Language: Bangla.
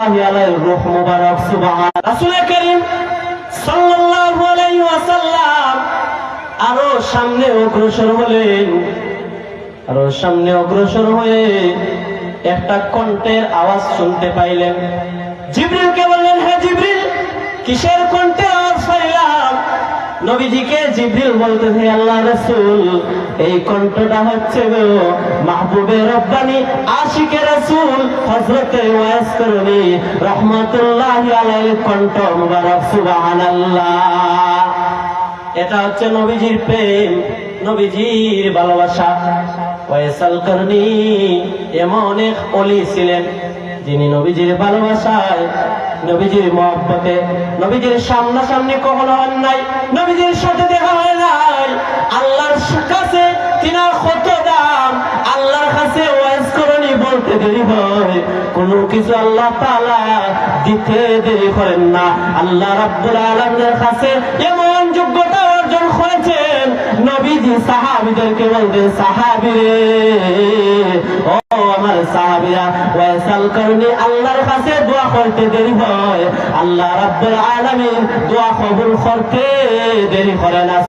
আলাইহির রূহ মুবারক সুবহান রাসূল করিম সাল্লাল্লাহু আলাইহি ওয়াসাল্লাম আরো সামনে অগ্রসর হলেন। আরো সামনে অগ্রসর হয়ে একটা কণ্ঠের আওয়াজ শুনতে পাইলেন। জিবরিলকে বললেন, হে জিবরিল, কিসের কণ্ঠের আওয়াজ পাইলাম? নবীজিকে জিবরিল বলতেছে, আল্লাহর রাসূল, এই কণ্ঠটা হচ্ছে গো মাহবুবে রব্বানি আশিকে রাসূল হযরত ওয়াইস করনী রাহমাতুল্লাহি আলাইহির কণ্ঠ মুবারক সুবহানাল্লাহ। এটা হচ্ছে নবীজির প্রেম, নবীজির ভালোবাসা। ওয়াইসাল করনী এমন এক ওলি ছিলেন যিনি নবীজির ভালোবাসায়, নবীজির মহব্বতে, নবীজির সামনাসামনি কখনো হন নাই, নবীজির সাথে দেখা হয় নাই। আল্লাহর কাছে তিনার কত দাম, আল্লাহর কাছে ওয়াজ করনি বলতে দেরি হয়, কোনো কিছু আল্লাহ তাআলা দিতে দেরি করেন না। আল্লাহ রাব্বুল আলামিনের কাছে এমন যোগ্যতা অর্জন করেছেন, নবীজি সাহাবীদেরকে বলতেন, সাহাবীরে, ও আমার সাহাবীরা, ওয়াইসাল করনি আল্লাহর কাছে দোয়া করতে দেরি হয়, আল্লাহ রাব্বুল আলামিন দোয়া কবুল করতে দেরি করে না।